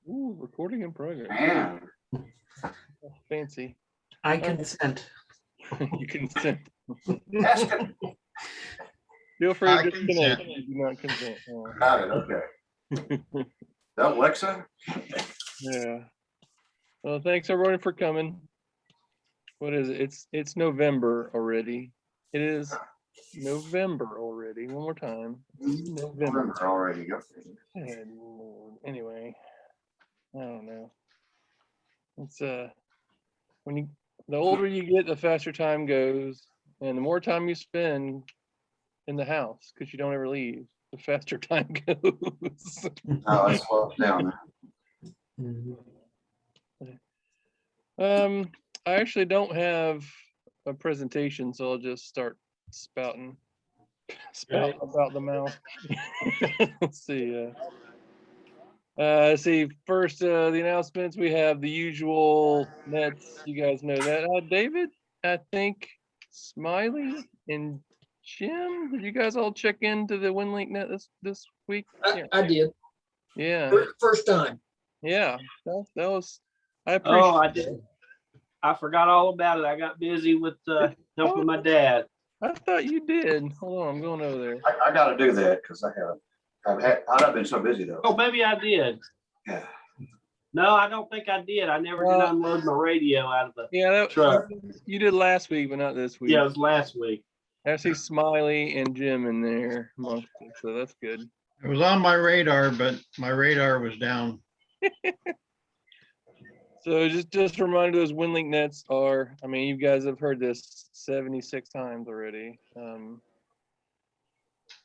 Ooh, recording in progress. Man, Fancy. I consent. You consent. ask it. Feel free I to disconnect. consent. You do not consent. Oh. Got it. Okay. That Alexa? Yeah. Well, thanks everyone for coming. What is it? It's November already. It is November already. One more time. November. November already. Go. Good Lord. Anyway, I don't know. It's when you the older you get, the faster time goes, and the more time you spend in the house because you don't ever leave, the faster time goes. No, it's slow down. I actually don't have a presentation, so I'll just start spouting about the mouth. Let's see. See, first, the announcements. We have the usual nets. You guys know that. David, I think Smiley and Jim, did you guys all check into the WinLink net this week? I did. Yeah. First time. Yeah. That was, I Oh, I appreciate it. didn't. I forgot all about it. I got busy with helping my dad. I thought you did. Hold on, I'm going over there. I got to do that because I've been so busy though. Oh, maybe I did. Yeah. No, I don't think I did. I never did unload my radio out of the Yeah, truck. you did last week, but not this week. Yeah, it was last week. I see Smiley and Jim in there, so that's good. It was on my radar, but my radar was down. So just a reminder, those WinLink nets are, I mean, you guys have heard this 76 times already.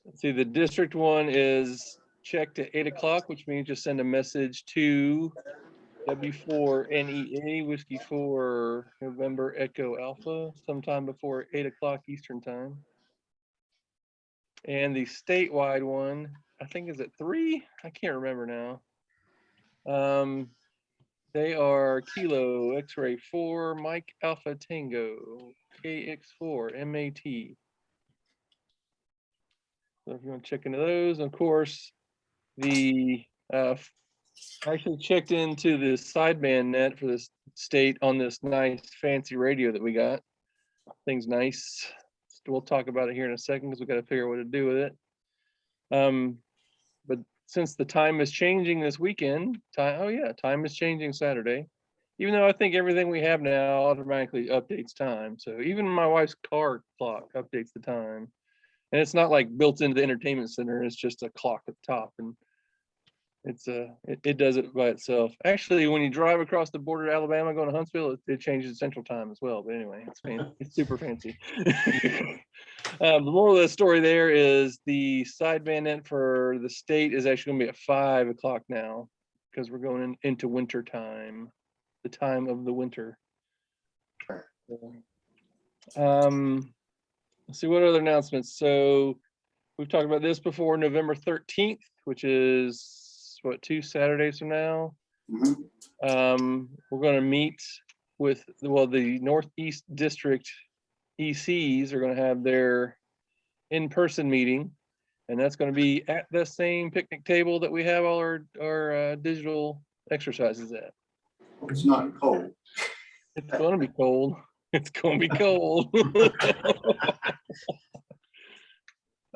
Let's see, the district one is checked at 8 o'clock, which means just send a message to W4NEA, Whiskey 4 November Echo Alpha, sometime before 8 o'clock Eastern time. And the statewide one, I think is at 3? I can't remember now. They are Kilo X-ray 4 Mike Alpha Tango KX4 MAT. So if you want to check into those, of course, the I actually checked into the sideband net for this state on this nice fancy radio that we got. Thing's nice. We'll talk about it here in a second because we got to figure out what to do with it. But since the time is changing this weekend, time is changing Saturday. Even though I think everything we have now automatically updates time. So even my wife's car clock updates the time. And it's not like built into the entertainment center, it's just a clock at the top. And it's it does it by itself. Actually, when you drive across the border to Alabama going to Huntsville, it changes Central Time as well. But anyway, it's super fancy. The moral of the story there is the sideband net for the state is actually going to be at 5 o'clock now because we're going into winter time, the time of the winter. Let's see what other announcements. So we've talked about this before, November 13th, which is what, 2 Saturdays from now. Mm-hmm. We're going to meet with, well, the Northeast District ECs are going to have their in-person meeting, and that's going to be at the same picnic table that we have all our digital exercises at. It's not cold. It's going to be cold. It's going to be cold.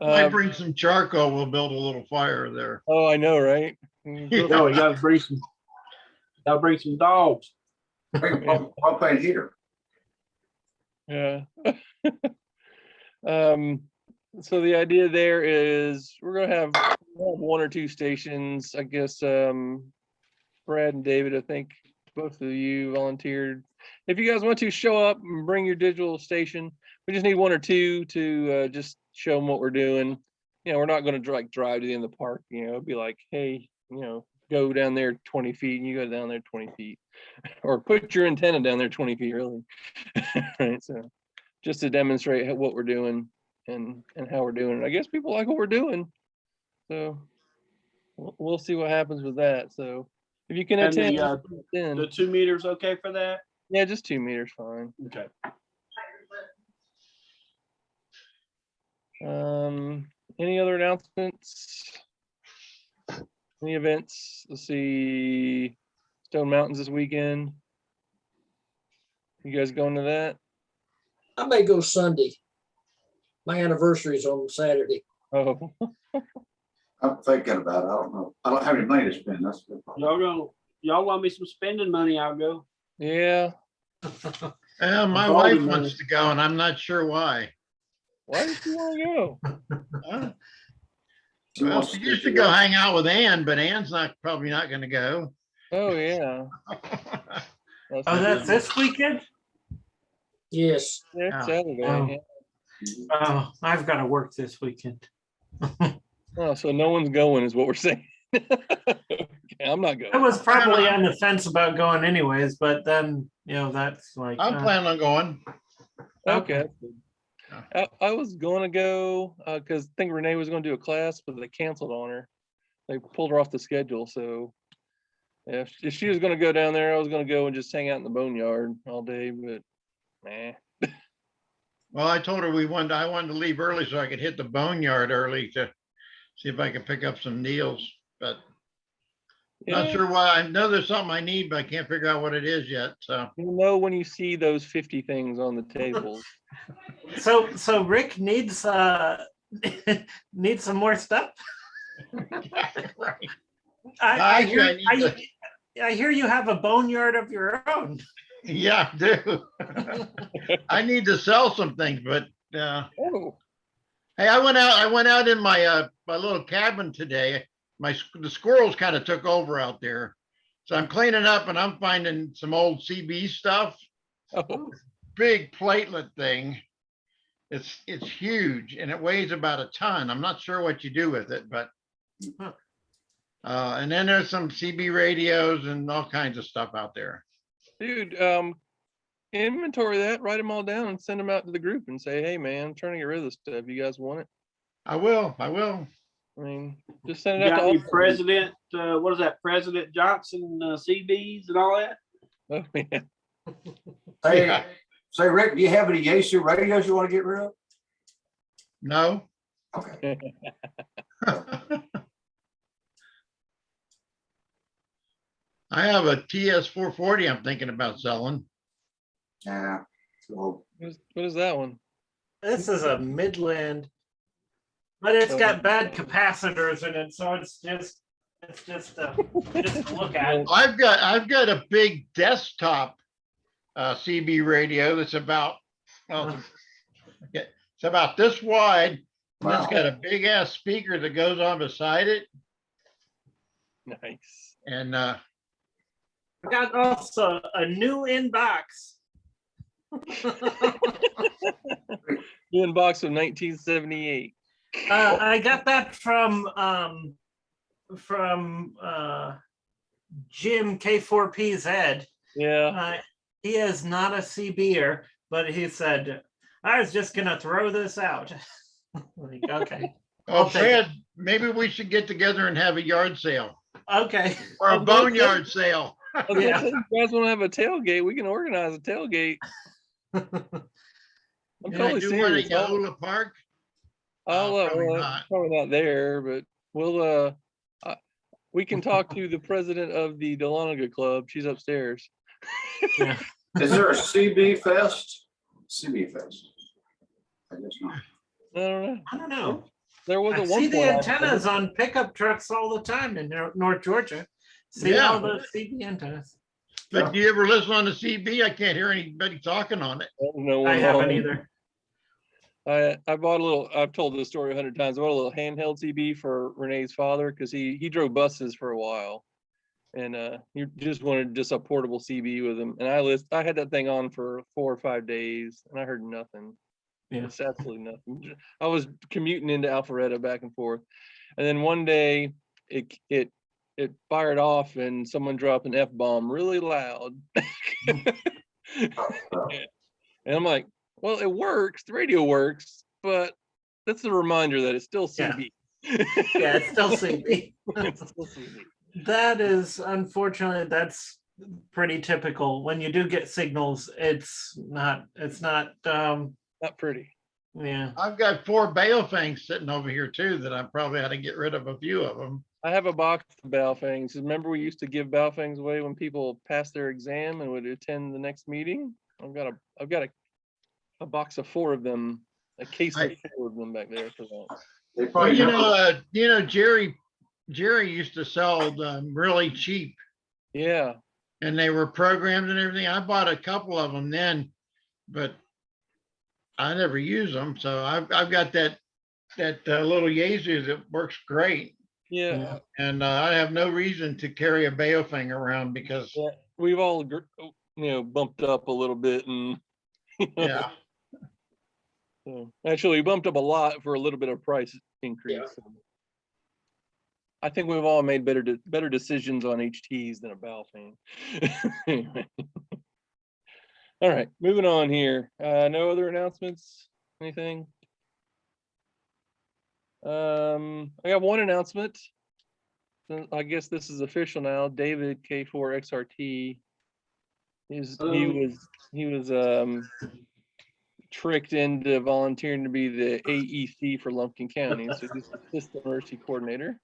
I bring some charcoal, we'll build a little fire there. Oh, I know, right? No, you gotta bring some dogs. Propane heater. Yeah. So the idea there is we're gonna have 1 or 2 stations. I guess Brad and David, I think both of you volunteered. If you guys want to show up and bring your digital station, we just need 1 or 2 to just show them what we're doing. You know, we're not going to like drive to the end of the park. You know, it'd be like, hey, you know, go down there 20 feet and you go down there 20 feet, or put your antenna down there 20 feet, really. Right. So just to demonstrate what we're doing and how we're doing it. I guess people like what we're doing. So we'll see what happens with that. So if you can attend, the 2 meters okay for that? Yeah, just 2 meters, fine. Okay. Any other announcements? Any events? Let's see. Stone Mountains this weekend. You guys going to that? I may go Sunday. My anniversary is on Saturday. Oh, I'm thinking about it. I don't know. I don't have any money to spend. That's the problem. Y'all want me some spending money, I'll go. yeah. My All wife the wants money. to go and I'm not sure why. Why did you want to go? Huh? She Well, wants she to used do to go that. hang out with Ann, but Ann's probably not gonna go. Oh, yeah. Oh, that's this weekend? Yes. Next Yeah. Saturday. Oh. yeah. Oh, I've got to work this weekend. Oh, so no one's going is what we're saying. Okay, I'm not I going. was probably on the fence about going anyways, but then, that's like, I'm planning on going. Okay. okay. that's good. I was going to go because I think Renee was going to do a class, but they canceled on her. They pulled her off the schedule. So yeah, if she was going to go down there, I was going to go and just hang out in the boneyard all day. But nah. Well, I told her I wanted to leave early so I could hit the boneyard early to see if I could pick up some deals, but not Yeah, sure why. I know there's something I need, but I can't figure out what it is yet, so. you'll know when you see those 50 things on the tables. So Rick needs needs some more stuff. Right. I Actually, hear I hear you have a boneyard of your own. Yeah, I do. I need to sell some things, but Oh, hey, I went out in my my little cabin today. The squirrels kind of took over out there. So I'm cleaning up and I'm finding some old CB stuff. oh, Big platelet thing. It's huge and it weighs about a ton. I'm not sure what you do with it, but and then there's some CB radios and all kinds of stuff out there. dude, inventory that, write them all down and send them out to the group and say, hey man, I'm trying to get rid of this stuff. You guys want it? I will. I mean, just send You it out got to any all. President, what is that, President Johnson, CBs and all that? Oh, yeah. Hey, Yeah. say, Rick, do you have any Yaesu radios you want to get rid of? No. Okay. I have a TS 440 I'm thinking about selling. Yeah. So, What is that one? This is a Midland, but it's got bad capacitors in it, so it's just to look at. I've got a big desktop CB radio that's about it's about this wide. And it's got a big ass speaker that goes on beside it. Nice. And I got also a new inbox. New inbox of 1978. I got that from Jim K4PZ. Yeah. He is not a CBer, but he said, I was just gonna throw this out. Like, okay. oh, I'll take Fred, maybe we should get together and have a yard sale Okay. or a Oh, boneyard sale. Yeah. If you guys want to have a tailgate, we can organize a tailgate. I'm Can I totally do one at serious. Yaula Park? I'll Probably not. probably not there, but we'll we can talk to the president of the Dahlonega Club. She's upstairs. Yeah. is there a CB Fest? CB Fest. I guess not. I don't know. I don't know. There was I a one see the point I- antennas on pickup trucks all the time in North Georgia. See Yeah. all the CB antennas. But do you ever listen on the CB? I can't hear anybody talking on it. No I one haven't on. either. I bought a little, I've told this story 100 times. I bought a little handheld CB for Renee's father because he drove buses for a while. And he just wanted just a portable CB with him. And I had that thing on for 4 or 5 days and I heard nothing. Yeah. It's absolutely nothing. I was commuting into Alpharetta back and forth. And then one day it fired off and someone dropped an F-bomb really loud. And I'm like, well, it works, the radio works, but that's a reminder that it's still CB. Yeah, it's still CB. It's still CB. That is, unfortunately, that's pretty typical. When you do get signals, it's not, Not pretty. yeah. I've got 4 Baofangs sitting over here too that I probably ought to get rid of a few of them. I have a box of Balfangs. Remember we used to give Balfangs away when people passed their exam and would attend the next meeting? I've got a box of 4 of them, a case of 4 of them back there for that. They Well, probably Jerry used to sell them really cheap, Yeah. and they were programmed and everything. I bought a couple of them then, but I never use them. So I've got that little Yaesu that works great, Yeah. and I have no reason to carry a Baofeng around because Yeah. We've all, bumped up a little bit and, yeah. So, actually, we bumped up a lot for a little bit of price increase. Yeah. So. I think we've all made better decisions on HTs than a Balfang. Anyway. All right, moving on here. No other announcements? Anything? I got one announcement. I guess this is official now. David K4XRT. He was tricked into volunteering to be the AEC for Lumpkin County. So he's the Assistant Emergency Coordinator.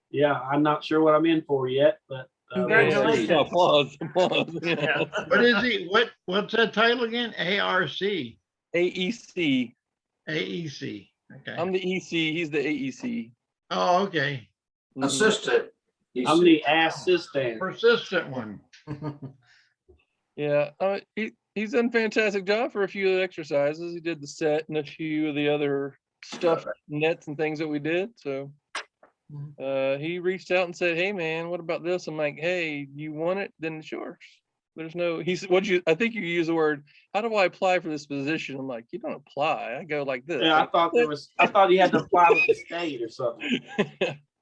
Yeah, I'm not sure what I'm in for yet, but Congratulations. Yeah, applause. Yeah. Yeah. What is he? What's that title again? ARC, AEC. AEC. Okay. I'm the EC. He's the AEC. Oh, okay. Mhm. assistant. I'm the assistant. Persistent one. Yeah, he's done a fantastic job for a few of the exercises. He did the set and a few of the other stuff, nets and things that we did. So he reached out and said, "Hey man, what about this?" I'm like, "Hey, you want it? Then it's yours." There's no. He said, I think you use the word. How do I apply for this position? I'm like, you don't apply. I go like this. Yeah, I thought you had to apply with the state or something.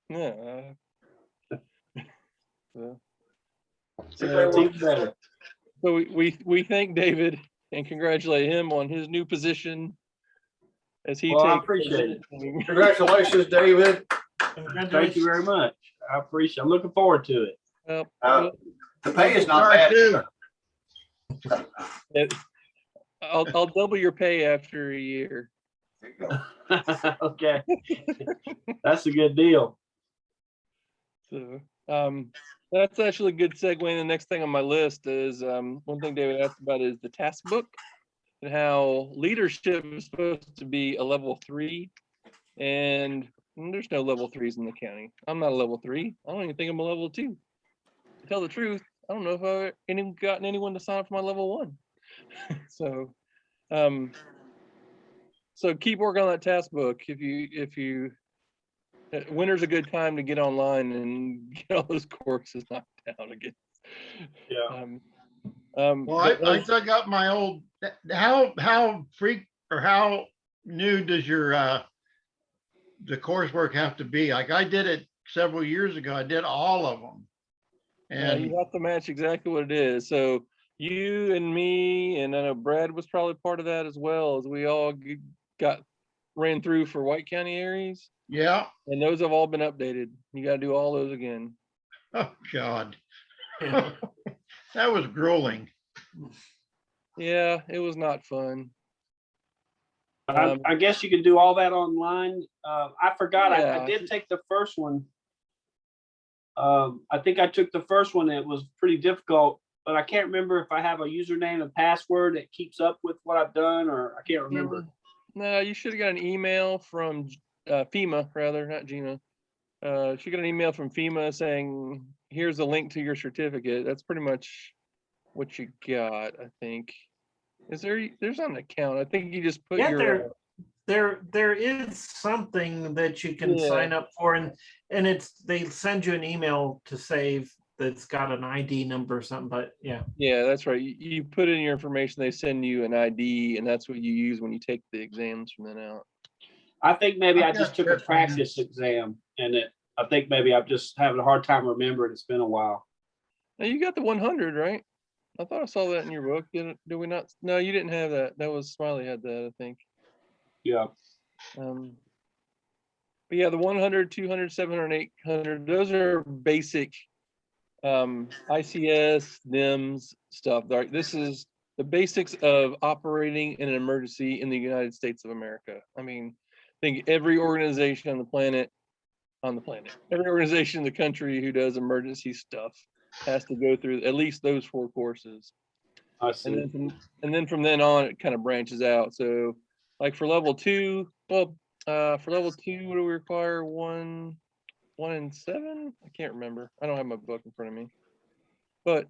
Yeah. That's even better. So we thank David and congratulate him on his new position as he Well, I takes. appreciate it. Congratulations, David. Thank you very much. I appreciate. I'm looking forward to it. Well, The pay is not Sorry, bad. too. I'll double your pay after a year. There you go. Okay, that's a good deal. So that's actually a good segue. The next thing on my list is one thing David asked about is the task book and how leadership is supposed to be a level 3, and there's no level 3s in the county. I'm not a level 3. I don't even think I'm a level 2. To tell the truth, I don't know if I've even gotten anyone to sign up for my level 1. So so keep working on that task book. If you winter's a good time to get online and get all those courses knocked out again. Yeah. Well, I dug up my old, how new does your the coursework have to be? Like I did it several years ago. I did all of them. And you have to match exactly what it is. So you and me, and I know Brad was probably part of that as well, as we all ran through for White County ARES, yeah. and those have all been updated. You got to do all those again. Oh, God. That was grueling. Yeah, it was not fun. I guess you can do all that online. I forgot. Yeah. I did take the first one. I think I took the first one. It was pretty difficult, but I can't remember if I have a username and password that keeps up with what I've done, or I can't remember. No, you should have got an email from FEMA, rather, not Gina. She got an email from FEMA saying, "Here's a link to your certificate." That's pretty much what you got, I think. There's not an account. I think you just put your. There is something that you can sign up for, and they send you an email to save that's got an ID number or something, but yeah. Yeah, that's right. You put in your information, they send you an ID, and that's what you use when you take the exams from then out. I think maybe I just took a practice exam, and I think maybe I'm just having a hard time remembering. It's been a while. Now you got the 100, right? I thought I saw that in your book. Did we not? No, you didn't have that. That was Smiley had that, I think. Yeah. But yeah, the 100, 200, 700, 800, those are basic ICS, NIMS stuff. This is the basics of operating in an emergency in the United States of America. I mean, I think every organization on the planet on the planet. Every organization in the country who does emergency stuff has to go through at least those 4 courses. I see. And then from then on, it kind of branches out. So like for level 2, well, for level 2, what do we require? 1 and 7? I can't remember. I don't have my book in front of me. But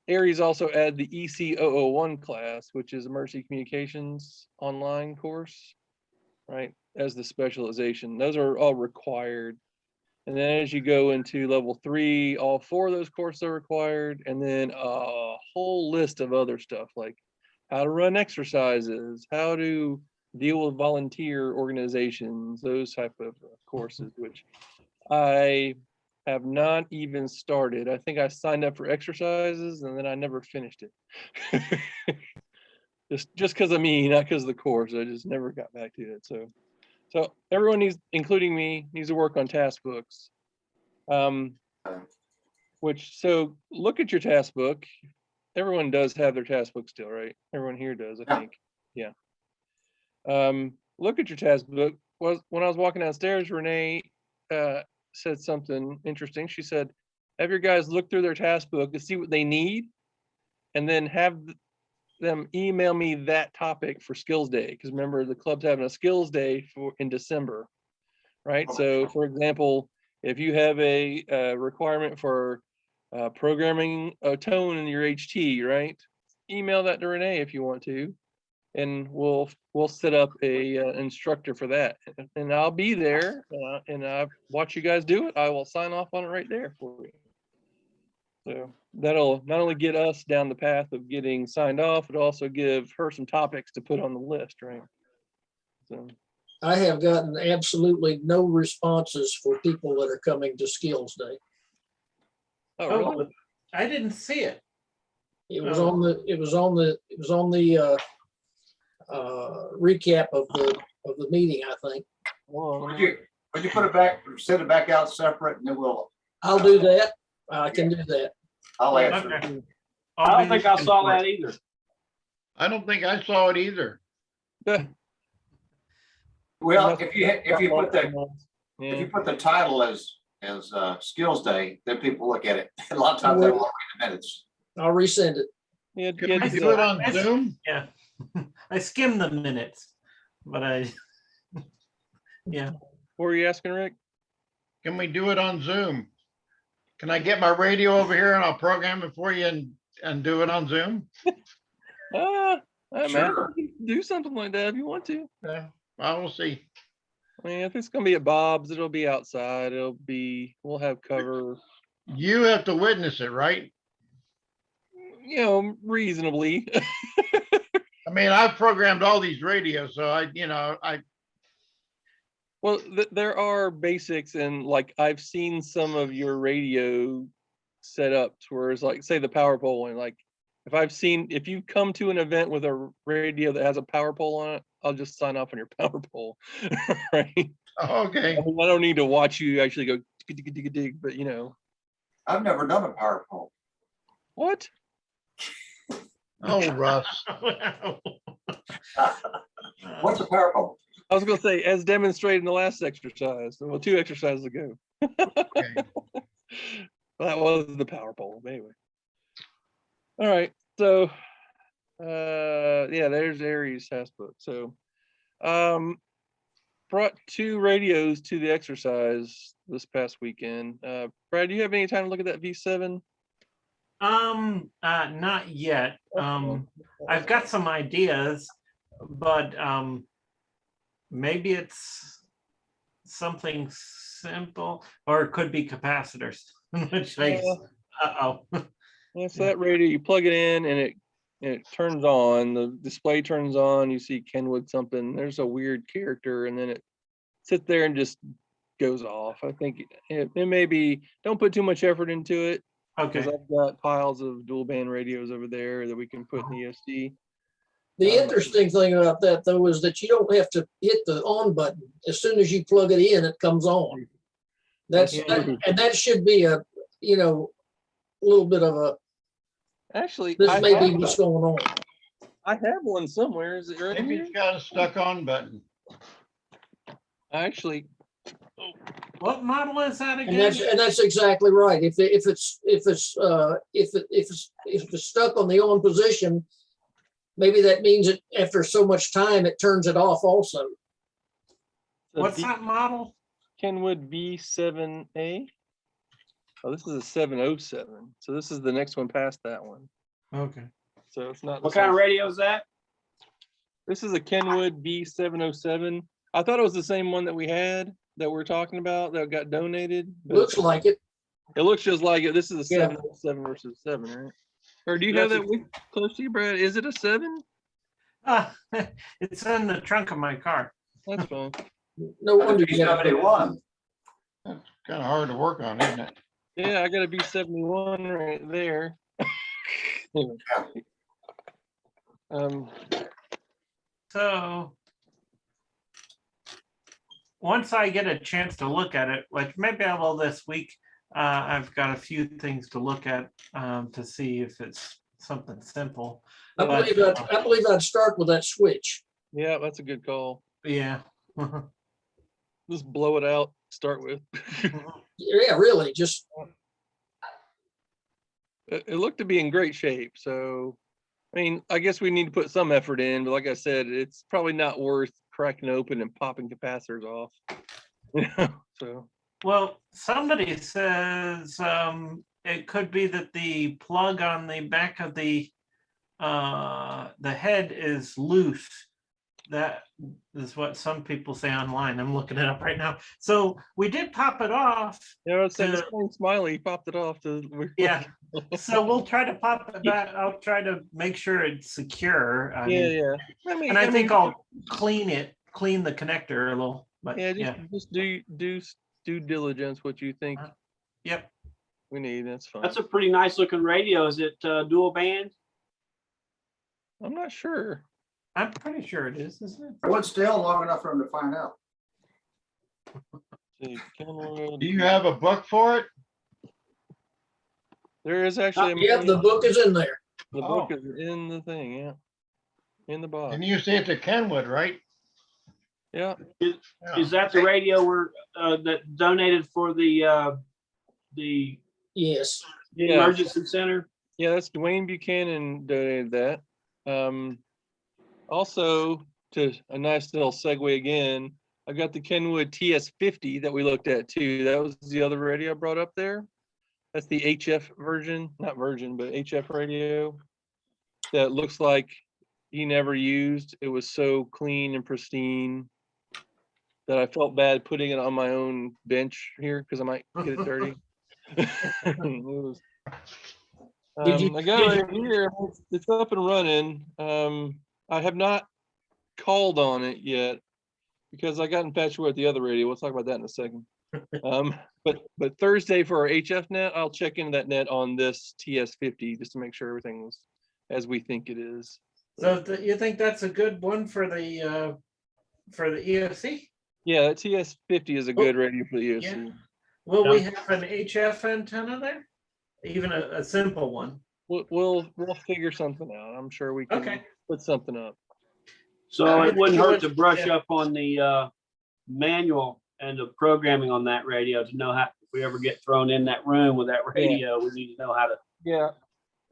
ARES also add the EC001 class, which is Emergency Communications online course, right? As the specialization. Those are all required. And then as you go into level 3, all 4 of those courses are required. And then a whole list of other stuff like how to run exercises, how to deal with volunteer organizations, those type of courses, which I have not even started. I think I signed up for exercises and then I never finished it. just because of me, not because of the course. I just never got back to it. So everyone needs, including me, needs to work on task books. So look at your task book. Everyone does have their task book still, right? Everyone here does, I think. Yeah. Look at your task book. When I was walking downstairs, Renee said something interesting. She said, have your guys look through their task book to see what they need, and then have them email me that topic for skills day. Because remember, the club's having a skills day in December, right? So for example, if you have a requirement for programming a tone in your HT, right? Email that to Renee if you want to, and we'll set up a instructor for that. And I'll be there and I'll watch you guys do it. I will sign off on it right there for you. So that'll not only get us down the path of getting signed off, it'll also give her some topics to put on the list, right? So I have gotten absolutely no responses for people that are coming to Skills Day. oh, really? Oh, I didn't see it. It was on the recap of the meeting, I think. Well, Would you put it back, send it back out separate, and then I'll do that. I can do that. I'll answer. Okay. I don't think I saw that either. I don't think I saw it either. Well, if you put the title as Skills Day, then people look at it. A lot of times they won't read the minutes. I'll resend it. Yeah, Can we do it on Zoom? Yeah, I skimmed the minutes, but yeah. What were you asking, Rick? Can we do it on Zoom? Can I get my radio over here and I'll program it for you and do it on Zoom? I imagine Sure. you can do something like that if you want to. Yeah, I will see. I mean, if it's gonna be at Bob's, it'll be outside. We'll have cover, You have to witness it, right? reasonably. I mean, I've programmed all these radios, so I Well, there are basics, and like I've seen some of your radio setups where it's like, say the power pole, and like if you come to an event with a radio that has a power pole on it, I'll just sign off on your power pole, right? okay. I mean, I don't need to watch you actually go dig, but I've never done a power pole. what? Oh, Russ. What's a power pole? I was gonna say, as demonstrated in the last exercise, well, 2 exercises ago. Okay. Well, that was the power pole, but anyway. All right, so yeah, there's ARES task book. So brought 2 radios to the exercise this past weekend. Brad, do you have any time to look at that V7? Not yet. I've got some ideas, but maybe it's something simple, or it could be capacitors, which makes, Yeah, so that radio, you plug it in and it turns on, the display turns on, you see Kenwood something, there's a weird character, and then it sits there and just goes off. I think it may be, don't put too much effort into it, okay. because I've got piles of dual band radios over there that we can put in the ESD. The interesting thing about that, though, is that you don't have to hit the on button. As soon as you plug it in, it comes on. And that should be a little bit of a, Actually, this may be what's going on. I have one somewhere. Is it right Maybe here? it's got a stuck on button. I actually What model is that And again? that's exactly right. If it's stuck on the on position, maybe that means that after so much time, it turns it off also. The What's that model? Kenwood V7A. Oh, this is a 707. So this is the next one past that one. Okay. So it's not. What kind of radio is that? This is a Kenwood V707. I thought it was the same one that we had that we're talking about that got donated. But Looks like it. it looks just like it. This is a Yeah. 707 versus 7, right? Or do you have that close to you, Brad? Is it a 7? It's in the trunk of my car. That's fine. No wonder you have B71. That's kind of hard to work on, isn't it? Yeah, I got a B71 right there. Anyway. So once I get a chance to look at it, like maybe I will this week, I've got a few things to look at to see if it's something simple. I believe I'd start with that switch. Yeah, that's a good call. Yeah. Just blow it out, start with. Yeah, really, just It looked to be in great shape. So, I mean, I guess we need to put some effort in, but like I said, it's probably not worth cracking open and popping capacitors off. So, Well, somebody says it could be that the plug on the back of the head is loose. That is what some people say online. I'm looking it up right now. So we did pop it off. yeah, I said Smiley popped it off to. Yeah. So we'll try to pop it back. I'll try to make sure it's secure. I mean, I think I'll clean the connector a little. But just do due diligence what you think Yep. we need. That's fine. That's a pretty nice looking radio. Is it dual band? I'm not sure. I'm pretty sure it is, isn't it? I wasn't still long enough for him to find out. See, Kenwood. Do you have a book for it? There is actually yeah, the book is in there. The book is in the thing, yeah. In the box. And you say it's a Kenwood, right? Yeah. Is that the radio that donated for the Yes. Yeah. emergency center? Yeah, that's Dwayne Buchanan donated that. Also, to a nice little segue again, I got the Kenwood TS50 that we looked at too. That was the other radio I brought up there. That's the HF version, not version, but HF radio that looks like he never used. It was so clean and pristine that I felt bad putting it on my own bench here because I might get it dirty. It was, I got it right here. It's up and running. I have not called on it yet because I got infatuated with the other radio. We'll talk about that in a second. But Thursday for our HF net, I'll check into that net on this TS50 just to make sure everything was as we think it is. So you think that's a good one for the EOC? Yeah, that TS50 is a good radio for the EOC. Yeah. Will we have an HF antenna there? Even a simple one? We'll figure something out. I'm sure we can put something up. So it wouldn't hurt to brush up on the manual and the programming on that radio to know how, if we ever get thrown in that room with that radio, we need to know how to. Yeah.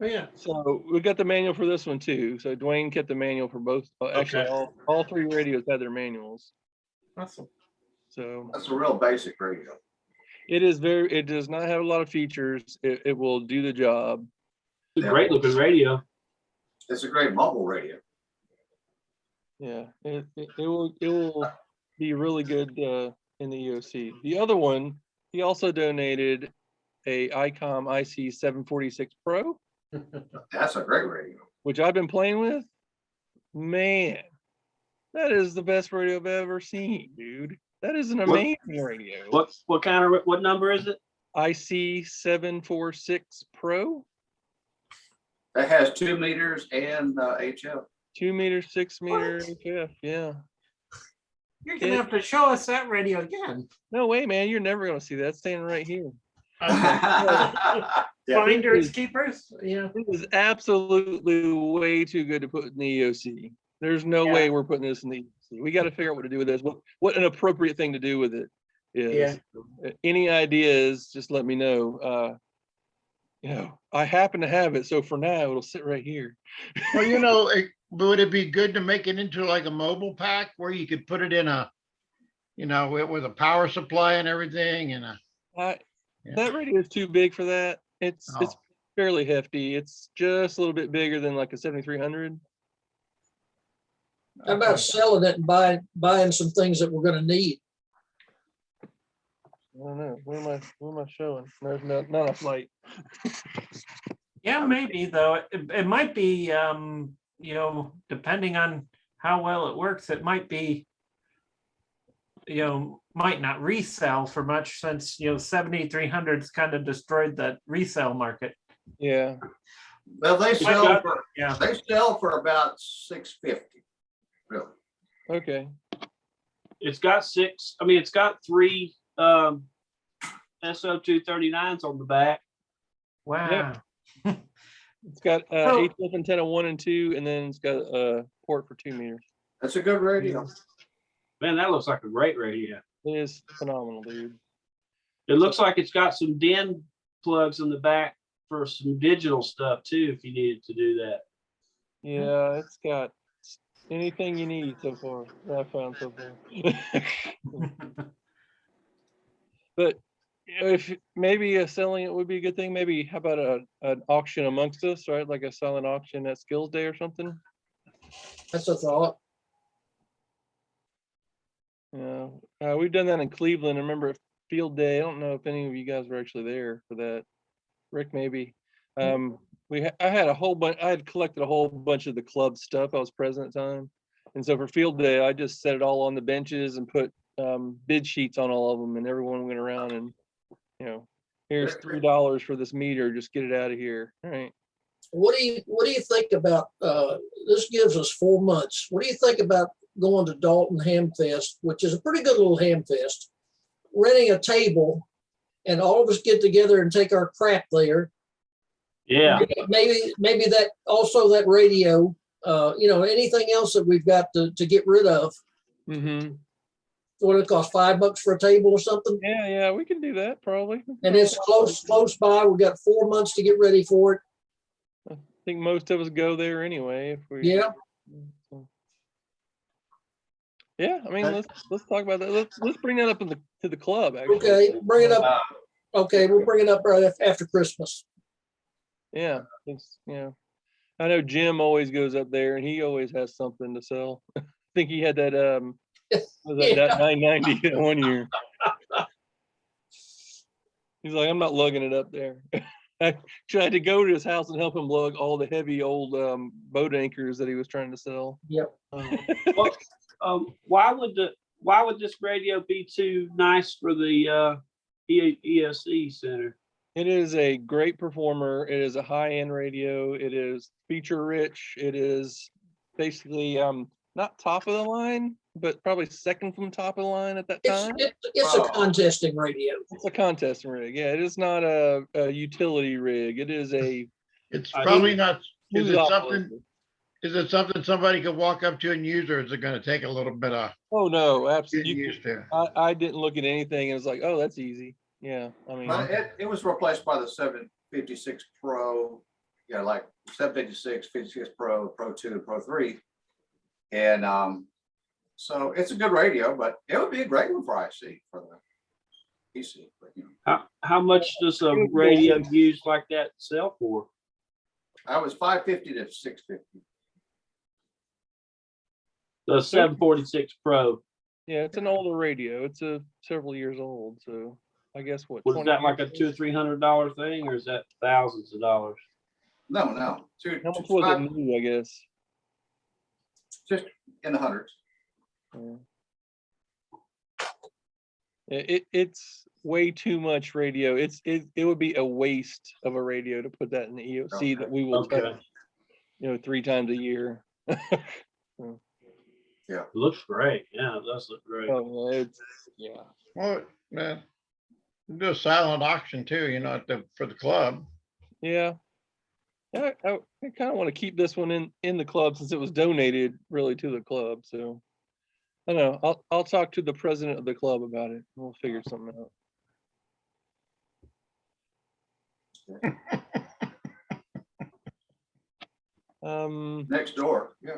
Oh, yeah. So we got the manual for this one too. So Dwayne kept the manual for both. Actually, all three radios had their manuals. Awesome. So That's a real basic radio. it is it does not have a lot of features. It will do the job. It's a great looking radio. It's a great mobile radio. Yeah, it will be really good in the EOC. The other one, he also donated a ICOM IC 746 Pro. That's a great radio. Which I've been playing with. Man, that is the best radio I've ever seen, dude. That is an amazing radio. What number is it? IC 746 Pro. That has 2 meters and HF. 2 meters, 6 meter HF. Yeah. You're gonna have to show us that radio again. No way, man. You're never gonna see that. It's standing right here. Finders keepers. Yeah. It is absolutely way too good to put in the EOC. There's no way we're putting this in the EOC. We got to figure out what to do with this. What an appropriate thing to do with it. is. Any ideas, just let me know. I happen to have it, so for now it'll sit right here. Well, would it be good to make it into like a mobile pack where you could put it in a, with a power supply and everything and That radio is too big for that. It's fairly hefty. It's just a little bit bigger than like a 7300. How about selling it and buying some things that we're gonna need? I don't know. What am I showing? There's not a flight. Yeah, maybe though. It might be, depending on how well it works, it might be, might not resell for much since, 7300's kind of destroyed that resale market. Yeah. Well, they sell for about $650. Really? Okay. It's got it's got 3 SO239s on the back. Wow. It's got HF antenna 1 and 2, and then it's got a port for 2 meters. That's a good radio. Man, that looks like a great radio. It is phenomenal, dude. It looks like it's got some DIN plugs in the back for some digital stuff too, if you needed to do that. Yeah, it's got anything you need so far that I found so far. But if maybe selling it would be a good thing. Maybe how about an auction amongst us, right? Like a silent auction at Skills Day or something. That's a thought. Yeah, we've done that in Cleveland. I remember at Field Day. I don't know if any of you guys were actually there for that. Rick, maybe. I had a whole bunch. I had collected a whole bunch of the club stuff. I was present at the time, and so for Field Day, I just set it all on the benches and put bid sheets on all of them, and everyone went around and, here's $3 for this meter. Just get it out of here. All right. What do you think about this? Gives us 4 months. What do you think about going to Dalton Hamfest, which is a pretty good little hamfest, renting a table, and all of us get together and take our crap there? Yeah. Maybe that also that radio, anything else that we've got to get rid of. Mm-hmm. What it cost, $5 for a table or something? Yeah, we can do that probably. And it's close by. We've got 4 months to get ready for it. I think most of us go there anyway. If we, Yeah. Yeah, I mean, let's talk about that. Let's bring that up to the club. Actually. Okay, bring it up. Okay, we'll bring it up right after Christmas. Yeah, I know Jim always goes up there, and he always has something to sell. I think he had that that 990 that one year. He's like, I'm not lugging it up there. I tried to go to his house and help him lug all the heavy old boat anchors that he was trying to sell. Yep. Why would this radio be too nice for the ESE Center? It is a great performer. It is a high-end radio. It is feature rich. It is basically not top of the line, but probably second from top of the line at that time. It's a contesting radio. It's a contesting rig. Yeah, it is not a utility rig. It is a. It's probably not. Is it something somebody could walk up to and use, or is it going to take a little bit of? Oh no, absolutely. Used to. I didn't look at anything and was like, oh, that's easy. Yeah, I mean, it was replaced by the 756 Pro. Yeah, like 756, 56 Pro, Pro 2, Pro 3, and so it's a good radio, but it would be a great one for IC for the PC. But, how much does a radio used like that sell for? I was 550 to 650. The 746 Pro. Yeah, it's an older radio. It's several years old, so I guess what? Was that like a $200 or $300 thing, or is that thousands of dollars? No. How much was it new? I guess just in the hundreds. Yeah. It's way too much radio. It would be a waste of a radio to put that in the EOC that we will touch, 3 times a year. Yeah, it looks great. Yeah, it does look great. Oh, Well, man, do a silent auction too, for the club. Yeah. I kind of want to keep this one in the club since it was donated really to the club. So I know. I'll talk to the president of the club about it. We'll figure something out. Next door, yeah.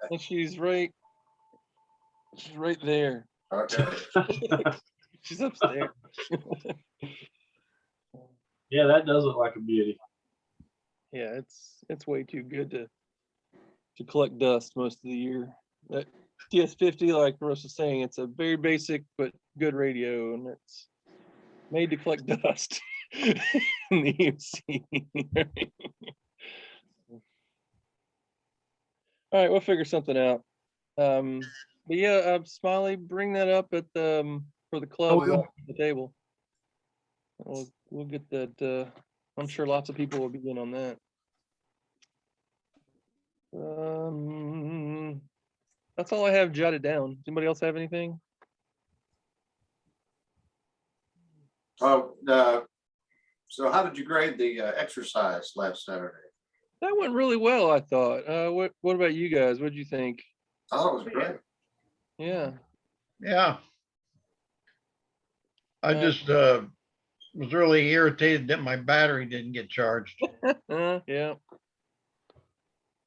And she's right there. Okay. She's upstairs. Yeah, that does look like a beauty. Yeah, it's way too good to collect dust most of the year. That TS50, like Russ was saying, it's a very basic but good radio, and it's made to collect dust in the EMC. All right, we'll figure something out. But yeah, Smiley, bring that up at the for the club will. at the table. We'll get that. I'm sure lots of people will be in on that. That's all I have jotted down. Does anybody else have anything? Oh, so how did you grade the exercise last Saturday? That went really well, I thought. What about you guys? What did you think? I thought it was great. Yeah. Yeah. I just was really irritated that my battery didn't get charged. Yeah.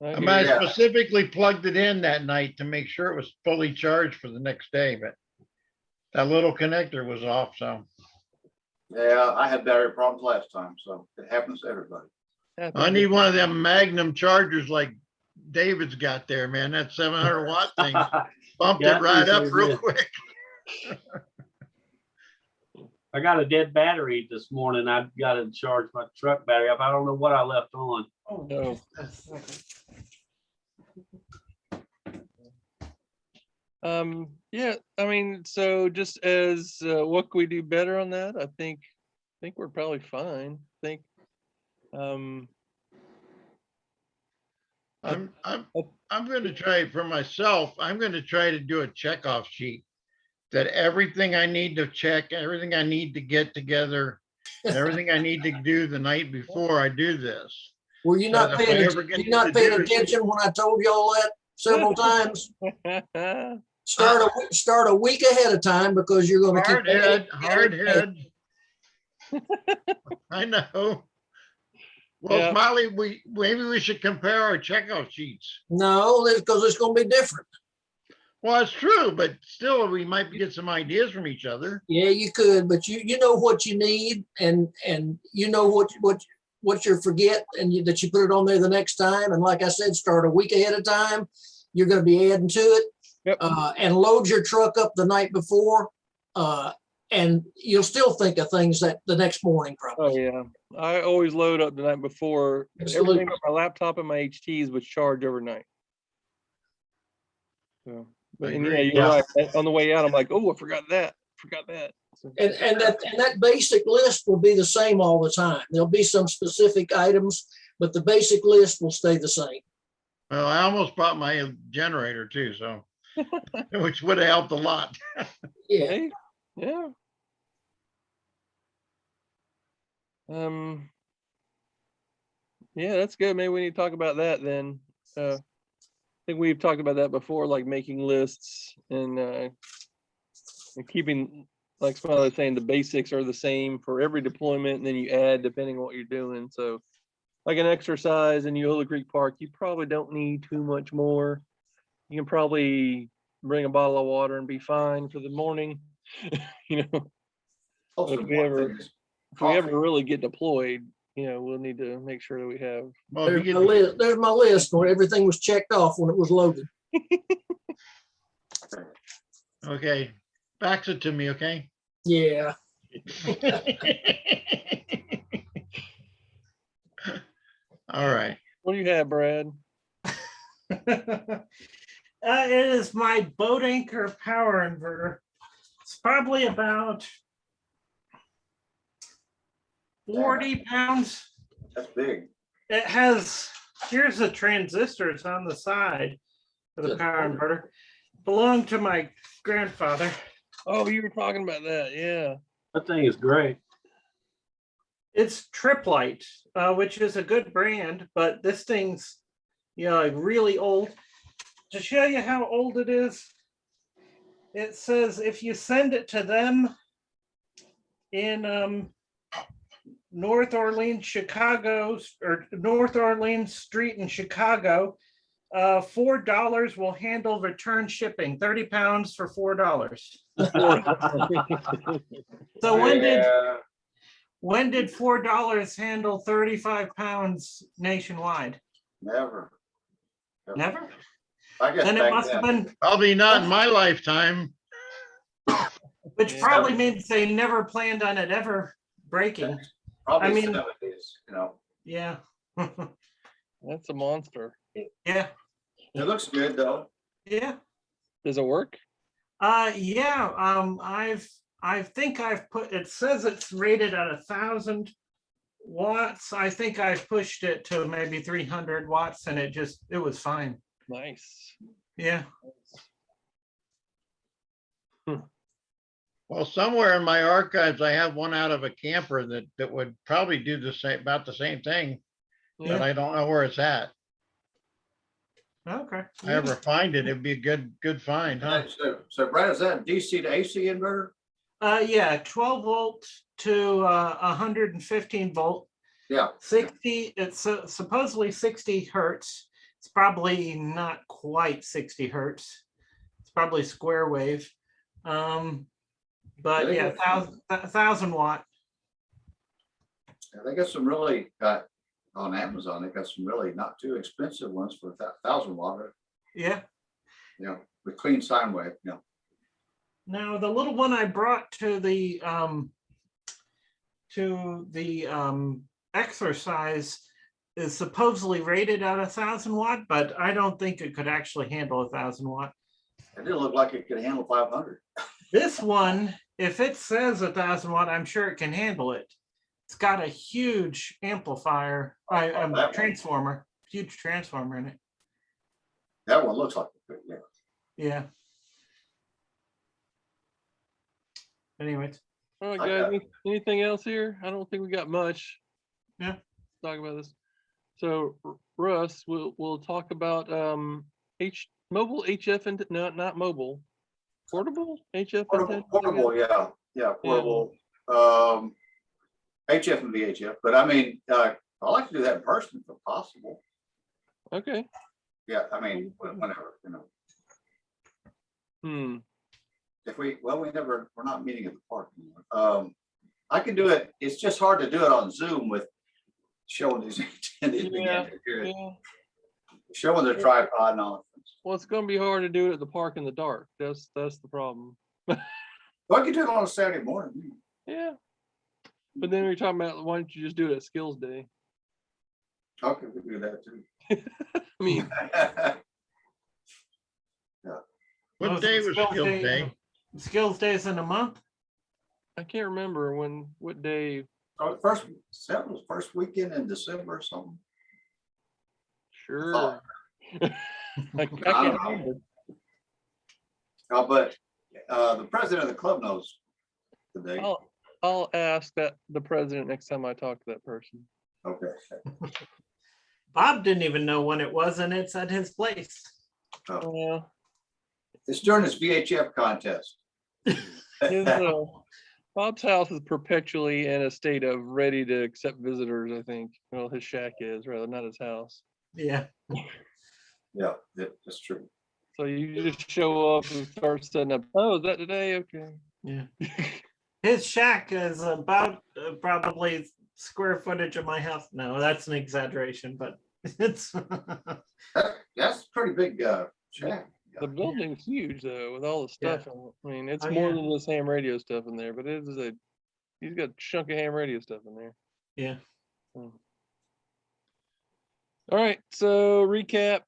I mean, I specifically plugged it in that night to make sure it was fully charged for the next day, but that little connector was off, so. Yeah, I had battery problems last time, so it happens to everybody. I need one of them Magnum chargers like David's got there, man. That 700 watt thing bumped Yeah, it right that up thing's real good. quick. I got a dead battery this morning. I've got to charge my truck battery up. I don't know what I left on. Oh, No. Yeah, I mean, so just as what can we do better on that? I think we're probably fine. I think I'm going to try for myself. I'm going to try to do a checkoff sheet that everything I need to check, everything I need to get together, and everything I need to do the night before I do this. Were you not But if I paying, ever get you not to paying do it- attention when I told y'all that several times? Start a week ahead of time because you're gonna keep. Hard head. I know. Well, Yeah. Smiley, maybe we should compare our checkoff sheets. No, because it's gonna be different. Well, it's true, but still, we might get some ideas from each other. Yeah, you could, but you know what you need, and you know what you forget, and that you put it on there the next time. And like I said, start a week ahead of time. You're going to be adding to it, Yep. And load your truck up the night before, and you'll still think of things that the next morning probably. Oh yeah, I always load up the night before. Absolutely. Everything but my laptop and my HTs was charged overnight. So, but and yeah, Agreed. you're right. On the way out, I'm like, oh, I forgot that. So, And that basic list will be the same all the time. There'll be some specific items, but the basic list will stay the same. Well, I almost bought my generator too, so which would have helped a lot. Yeah. hey, yeah. Yeah, that's good. Maybe we need to talk about that then. I think we've talked about that before, like making lists and keeping, like Smiley was saying, the basics are the same for every deployment, and then you add depending on what you're doing. So, like an exercise in Eola Creek Park, you probably don't need too much more. You can probably bring a bottle of water and be fine for the morning. You know, Also, if we ever really get deployed, you know, we'll need to make sure that we have. Well, if you There's my list where everything was checked off when it was loaded. okay, fax it to me, okay? Yeah. All right. What do you have, Brad? It is my boat anchor power inverter. It's probably about 40 pounds. That's big. It has, here's the transistors on the side for the power inverter. Belonged to my grandfather. Oh, you were talking about that, yeah. That thing is great. It's Triplite, which is a good brand, but this thing's, like really old. to show you how old it is, it says if you send it to them in North Orleans, Chicago, or North Orleans Street in Chicago, $4 will handle return shipping, 30 pounds for $4. So when did $4 handle 35 pounds nationwide? Never. Never? I guess Then it back must have then. been, Probably not in my lifetime. which Yeah. probably means they never planned on it ever breaking. Probably I mean- 70s, you know. Yeah. That's a monster. Yeah. It looks good though. Yeah. Does it work? Yeah. I think I've put, it says it's rated at 1,000 watts. I think I've pushed it to maybe 300 watts and it was fine. Nice. Yeah. Well, somewhere in my archives, I have one out of a camper that would probably do the same, about the same thing, but Yeah. I don't know where it's at. Okay. If I ever find it, it'd be a good find, huh? So Brad, is that DC to AC inverter? Yeah, 12 volt to 115 volt. Yeah. 60, it's supposedly 60 hertz. It's probably not quite 60 hertz. It's probably square wave. But They yeah, got- 1,000 watt. Yeah, they got some really on Amazon. They got some really not too expensive ones for 1,000 watt. Yeah. You know, with clean sine wave. You know. Now the little one I brought to the exercise is supposedly rated at 1,000 watt, but I don't think it could actually handle 1,000 watt. It didn't look like it could handle 500. This one, if it says 1,000 watt, I'm sure it can handle it. It's got a huge amplifier, that one. transformer, huge transformer in it. That one looks like it could. Yeah. Yeah. Anyways, All right, I guys. got- Anything else here? I don't think we got much. Yeah. Talk about this. So Russ, we'll talk about mobile HF and not mobile, portable HF. Portable, yeah, portable. HF and VHF, but I mean, I like to do that in person if possible. Okay. Yeah, I mean, whenever, you know. If we're not meeting at the park anymore. I can do it. It's just hard to do it on Zoom with showing these antennas. Yeah. Showing the tripod and all. Well, it's going to be hard to do it at the park in the dark. That's the problem. Well, I can do it on a Saturday morning. Yeah. But then we're talking about why don't you just do it at Skills Day? Okay, we do that too. I mean, What day was Skills Day? Skills Days in a month? I can't remember what day. That was first weekend in December or something. Sure. I can't know. remember. But the president of the club knows the date. I'll ask the president next time I talk to that person. Okay. Bob didn't even know when it was, and it's at his place. Yeah. It's during this VHF contest. Bob's house is perpetually in a state of ready to accept visitors, I think. Well, his shack is, rather, not his house. Yeah. Yeah, that's true. So you just show up and start setting up. Oh, is that today? Okay. Yeah. His shack is about probably square footage of my house. No, that's an exaggeration, but it's That's pretty big shack. The building's huge though, with all the stuff. I mean, it's Oh, more yeah. than just ham radio stuff in there, but he's got a chunk of ham radio stuff in there. yeah. All right, so recap.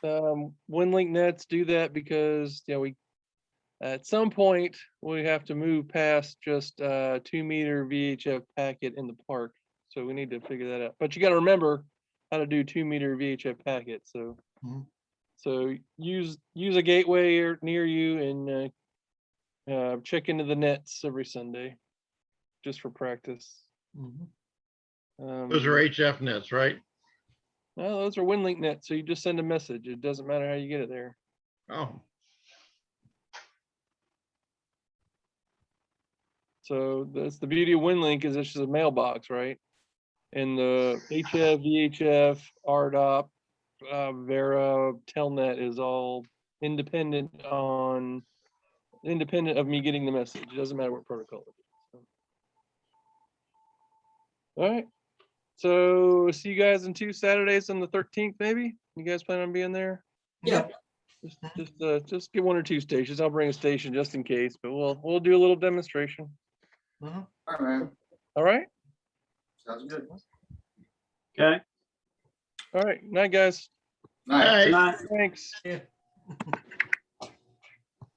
WinLink nets do that because we at some point we have to move past just 2 meter VHF packet in the park. So we need to figure that out. But you got to remember how to do 2 meter VHF packet. So so use a gateway near you and check into the nets every Sunday just for practice. Mhm. Those are HF nets, right? Well, those are WinLink net, so you just send a message. It doesn't matter how you get it there. Oh, So that's the beauty of WinLink, is it's just a mailbox, right? And the HF, VHF, RDOP, Vera, Telnet is all independent of me getting the message. It doesn't matter what protocol it is. All right. So see you guys in 2 Saturdays on the 13th, maybe? You guys plan on being there? Yeah, Just get 1 or 2 stations. I'll bring a station just in case, but we'll do a little demonstration. Mhm. All right, man. All right. Sounds good. Okay. All right. Night, guys. Night. all right. Good night. Thanks. Yeah.